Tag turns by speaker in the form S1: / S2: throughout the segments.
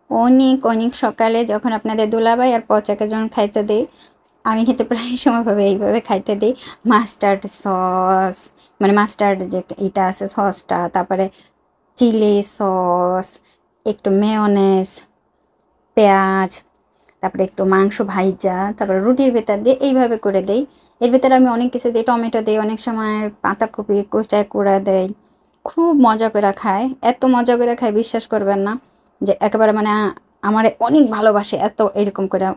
S1: অনেক অনেক সকালে যখন আপনাদের দুলাভাই আর পচাকে যখন খাইতে দেই, আমি কিন্তু প্রায় সময়ভাবে এইভাবে খাইতে দিই। মাস্টার্ড সস, মানে মাস্টার্ড যে এটা আছে সসটা, তারপরে চিলি সস, একটু মেয়োনেজ, পেঁয়াজ, তারপরে একটু মাংস ভাইজা, তারপরে রুটির ভেতর দিয়ে এইভাবে করে দেই। এর ভেতরে আমি অনেক কিছু দিই, টমেটো দিই, অনেক সময় পাতাকপি কুচায় করে দেই। খুব মজা করে খায়, এত মজা করে খায় বিশ্বাস করবেন না, যে একেবারে মানে আমার অনেক ভালোবাসে এত, এরকম করে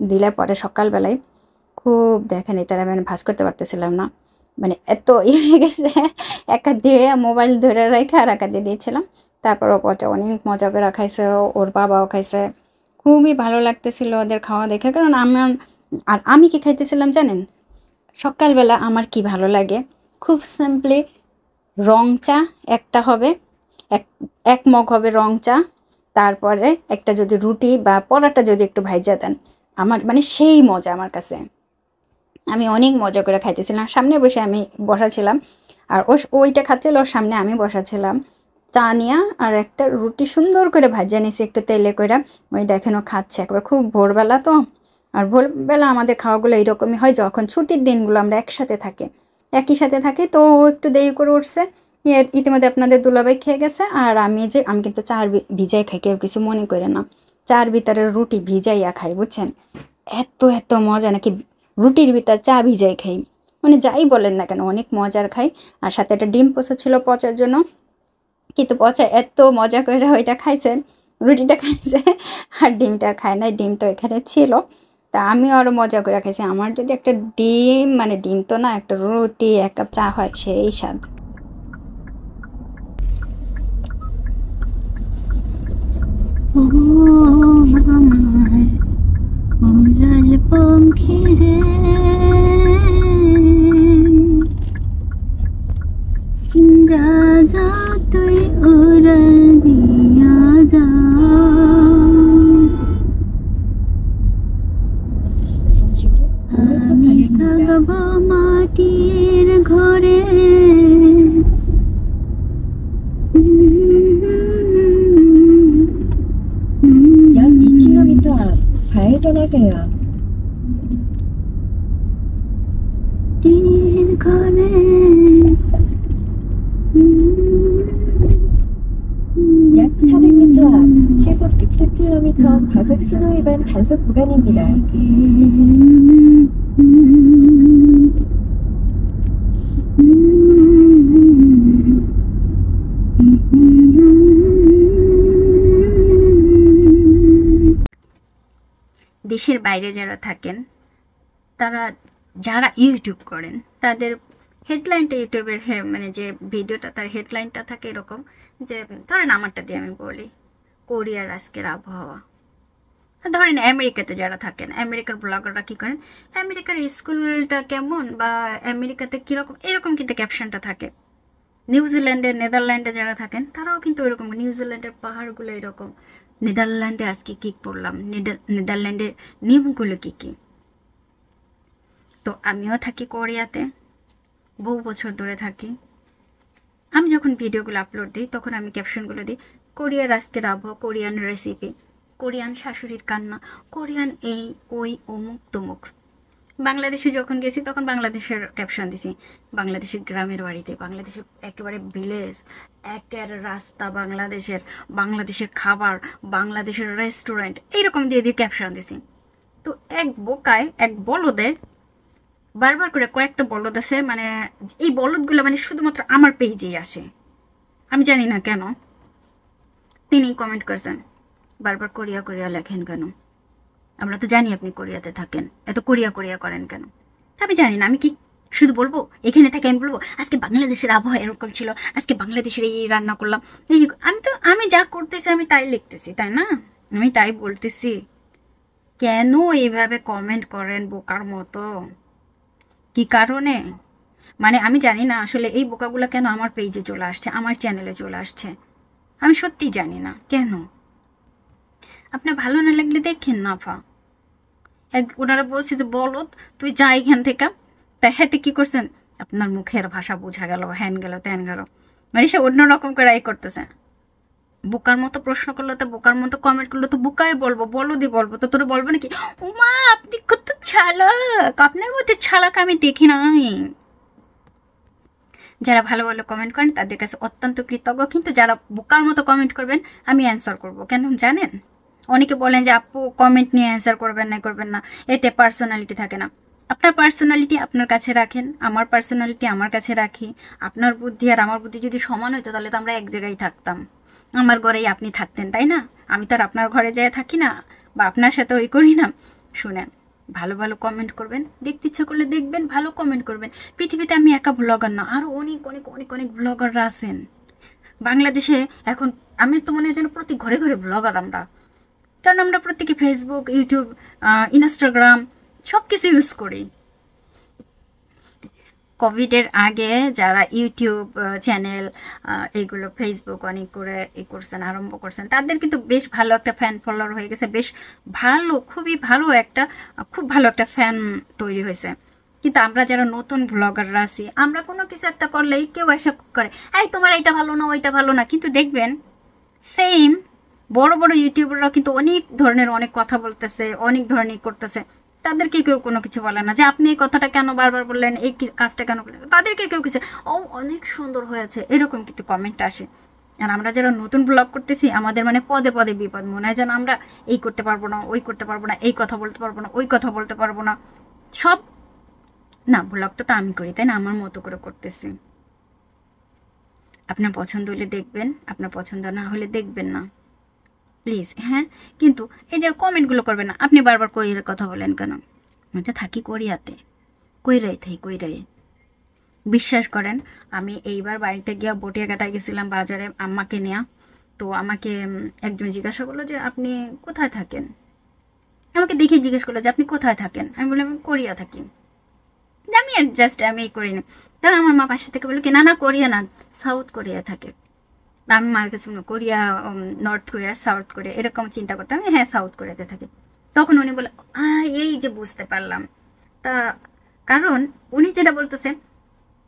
S1: দিলে পরে সকালবেলায় খুব দেখেন এটা আমি ভাঁজ করতে পারতেছিলাম না, মানে এত ইয়ে হয়ে গেছে। একা দিয়ে মোবাইল ধরে রেখে আর একা দিয়ে দিয়েছিলাম। তারপর ও পচা অনেক মজা করে খাইছে, ওর বাবাও খাইছে। খুবই ভালো লাগতেছিল ওদের খাওয়া দেখে, কারণ আমার আর আমি কি খাইতেছিলাম জানেন? সকালবেলা আমার কি ভালো লাগে, খুব সিম্পলি রং চা একটা হবে, এক এক মগ হবে রং চা, তারপরে একটা যদি রুটি বা পরোটা যদি একটু ভাইজা দেন, আমার মানে সেই মজা আমার কাছে। আমি অনেক মজা করে খাইতেছিলাম, সামনে বসে আমি বসাছিলাম, আর ওইটা খাচ্ছিল ওর সামনে আমি বসাছিলাম। চা নিয়া আর একটা রুটি সুন্দর করে ভাজা নিছি একটু তেলে করে, ওই দেখেন ও খাচ্ছে। একবার খুব ভোরবেলা তো, আর ভোরবেলা আমাদের খাওয়াগুলো এইরকমই হয় যখন ছুটির দিনগুলো আমরা একসাথে থাকি, একই সাথে থাকি। তো ও একটু দেরি করে উঠছে, ইতিমধ্যে আপনাদের দুলাভাই খেয়ে গেছে, আর আমি কিন্তু চার ভিজাই খাই, কেউ কিছু মনে করে না। চার ভিতরে রুটি ভিজাইয়া খাই, বুঝছেন? এত এত মজা নাকি রুটির ভিতর চা ভিজাই খাই, মানে যাই বলেন না কেন অনেক মজার খাই। আর সাথে একটা ডিম পোচা ছিল পচার জন্য, কিন্তু পচা এত মজা করে ওইটা খাইছে, রুটিটা খাইছে, আর ডিমটা খায় নাই, ডিমটা এখানে ছিল। তা আমি আরও মজা করে খাইছি। আমার যদি একটা ডিম, মানে ডিম তো না, একটা রুটি এক কাপ চা হয়, সেই স্বাদ।
S2: যা যা তুই উড়াল দিয়া যা, আমি থাকব মাটির ঘরে।
S3: 약 2km 앞 좌회전하세요.
S2: তীর ঘরে
S3: 약 400m 앞 시속 60km 과속 신호위반 단속 구간입니다.
S1: দেশের বাইরে যারা থাকেন, তারা যারা ইউটিউব করেন, তাদের হেডলাইনটা ইউটিউবের মানে যে ভিডিওটা তার হেডলাইনটা থাকে এরকম, যে ধরেন আমারটা দিয়ে আমি বলি কোরিয়ার আজকের আবহাওয়া। ধরেন আমেরিকাতে যারা থাকেন, আমেরিকার ব্লগাররা কী করেন, আমেরিকার স্কুলটা কেমন বা আমেরিকাতে কীরকম, এরকম কিন্তু ক্যাপশনটা থাকে। নিউজিল্যান্ডে, নেদারল্যান্ডে যারা থাকেন তারাও কিন্তু ওইরকম, নিউজিল্যান্ডের পাহাড়গুলো এরকম, নেদারল্যান্ডে আজকে কী করলাম, নেদারল্যান্ডের নিয়মগুলো কী কী। তো আমিও থাকি কোরিয়াতে, বহু বছর ধরে থাকি। আমি যখন ভিডিওগুলো আপলোড দিই তখন আমি ক্যাপশনগুলো দিই কোরিয়ার আজকের আবহাওয়া, কোরিয়ান রেসিপি, কোরিয়ান শাশুড়ির কান্না, কোরিয়ান এই ওই অমুক তমুক। বাংলাদেশে যখন গেছি তখন বাংলাদেশের ক্যাপশন দিছি, বাংলাদেশের গ্রামের বাড়িতে, বাংলাদেশের একেবারে ভিলেজ, একের রাস্তা বাংলাদেশের, বাংলাদেশের খাবার, বাংলাদেশের রেস্টুরেন্ট, এইরকম দিয়ে দিয়ে ক্যাপশন দিছি। তো এক বোকায়, এক বলদে বারবার করে কয়েকটা বলদ আছে, মানে এই বলদগুলো মানে শুধুমাত্র আমার পেজেই আসে, আমি জানি না কেন। তিনি কমেন্ট করছেন বারবার কোরিয়া কোরিয়া লেখেন কেন, আমরা তো জানি আপনি কোরিয়াতে থাকেন, এত কোরিয়া কোরিয়া করেন কেন। আমি জানি না, আমি কি শুধু বলবো এখানে থেকে, আমি বলবো আজকে বাংলাদেশের আবহাওয়া এরকম ছিল, আজকে বাংলাদেশের এই রান্না করলাম, এই আমি যা করতেছি আমি তাই লিখতেছি, তাই না? আমি তাই বলতেছি, কেন এইভাবে কমেন্ট করেন বোকার মতো? কি কারণে? মানে আমি জানি না আসলে এই বোকাগুলো কেন আমার পেজে চলে আসছে, আমার চ্যানেলে চলে আসছে, আমি সত্যিই জানি না কেন। আপনার ভালো না লাগলে দেখেন না ফা। ওনারা বলছে যে বলত তুই যা এখান থেকে, তাই হাতে কী করছেন, আপনার মুখের ভাষা বোঝা গেল, হ্যান গেল ত্যান গেল, মানে সে অন্যরকম করে করতেছে। বোকার মতো প্রশ্ন করলো তো, বোকার মতো কমেন্ট করলো তো বোকাই বলবো, বলবো তো, তোরা বলবো নাকি উমা আপনি কত চালাক, আপনার মধ্যে চালাক আমি দেখি নাই। যারা ভালো ভালো কমেন্ট করেন তাদের কাছে অত্যন্ত কৃতজ্ঞ, কিন্তু যারা বোকার মতো কমেন্ট করবেন আমি অ্যান্সার করব। কেন জানেন? অনেকে বলেন যে আপু কমেন্ট নিয়ে অ্যান্সার করবেন না, এতে পার্সোনালিটি থাকে না। আপনার পার্সোনালিটি আপনার কাছে রাখেন, আমার পার্সোনালিটি আমার কাছে রাখি। আপনার বুদ্ধি আর আমার বুদ্ধি যদি সমান হতো তাহলে তো আমরা এক জায়গায় থাকতাম, আমার ঘরেই আপনি থাকতেন, তাই না? আমি তো আর আপনার ঘরে যেয়ে থাকি না, বা আপনার সাথে ওই করি না। শুনেন, ভালো ভালো কমেন্ট করবেন, দেখতে ইচ্ছা করলে দেখবেন, ভালো কমেন্ট করবেন। পৃথিবীতে আমি একা ব্লগার না, আরও অনেক অনেক অনেক অনেক ব্লগাররা আছেন বাংলাদেশে এখন। আমি তো মনে হয় যেন প্রতি ঘরে ঘরে ব্লগার আমরা, কারণ আমরা প্রত্যেকে ফেসবুক, ইউটিউব, ইনস্টাগ্রাম সব কিছু ইউজ করি। কোভিডের আগে যারা ইউটিউব চ্যানেল, এগুলো ফেসবুক অনেক করে করছেন, আরম্ভ করছেন, তাদের কিন্তু বেশ ভালো একটা ফ্যান ফলোয়ার হয়ে গেছে, বেশ ভালো, খুবই ভালো একটা, খুব ভালো একটা ফ্যান তৈরি হয়েছে। কিন্তু আমরা যারা নতুন ব্লগাররা আছি, আমরা কোনো কিছু একটা করলেই কেউ এসে করে এই তোমার এইটা ভালো না, ওইটা ভালো না। কিন্তু দেখবেন সেম বড় বড় ইউটিউবাররা কিন্তু অনেক ধরনের অনেক কথা বলতেছে, অনেক ধরনের করতেছে, তাদেরকে কেউ কোনো কিছু বলে না যে আপনি এই কথাটা কেন বারবার বললেন, এই কাজটা কেন করলেন। তাদেরকে কেউ কিছু ও অনেক সুন্দর হয়েছে এরকম কিন্তু কমেন্ট আসে। আর আমরা যারা নতুন ব্লগ করতেছি আমাদের মানে পদে পদে বিপদ, মনে হয় যেন আমরা এই করতে পারবো না, ওই করতে পারবো না, এই কথা বলতে পারবো না, ওই কথা বলতে পারবো না। সব না, ব্লগটা তো আমি করি, তাই না? আমার মতো করে করতেছি। আপনার পছন্দ হলে দেখবেন, আপনার পছন্দ না হলে দেখবেন না, প্লিজ। হ্যাঁ, কিন্তু এই যে কমেন্টগুলো করবেন না। আপনি বারবার কোরিয়ার কথা বলেন কেন? আমি তো থাকি কোরিয়াতে, কইরাই। বিশ্বাস করেন, আমি এইবার বাড়িতে গিয়া বটিয়াঘাটায় গেছিলাম বাজারে আম্মাকে নেয়া। তো আমাকে একজন জিজ্ঞাসা করলো যে আপনি কোথায় থাকেন, আমাকে দেখে জিজ্ঞেস করলো যে আপনি কোথায় থাকেন। আমি বললাম আমি কোরিয়া থাকি। আমি জাস্ট আমি এই করি না। তখন আমার মা পাশে থেকে বললো কি না কোরিয়া না, সাউথ কোরিয়া থাকে। আমি মার কাছে Korea, north Korea, south Korea এরকম চিন্তা করতাম। হ্যাঁ, সাউথ কোরিয়াতে থাকে। তখন উনি বলে এই যে বুঝতে পারলাম। তা কারণ উনি যেটা বলতেছে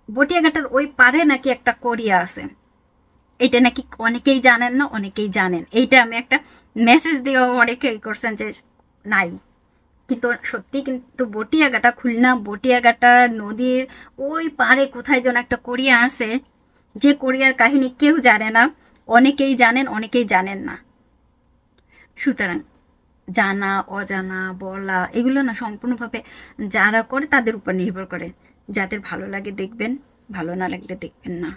S1: বটিয়াঘাটার ওই পারে নাকি একটা কোরিয়া আছে, এটা নাকি অনেকেই জানেন না, অনেকেই জানেন। এইটা আমি একটা মেসেজ দিয়েও অনেকেই করছেন যে নাই, কিন্তু সত্যি কিন্তু বটিয়াঘাটা, খুলনা বটিয়াঘাটা নদীর ওই পারে কোথায় যেন একটা কোরিয়া আছে, যে কোরিয়ার কাহিনী কেউ জানে না, অনেকেই জানেন, অনেকেই জানেন না। সুতরাং জানা অজানা বলা এগুলো না সম্পূর্ণভাবে যারা করে তাদের উপর নির্ভর করে। যাদের ভালো লাগে দেখবেন, ভালো না লাগলে দেখবেন না।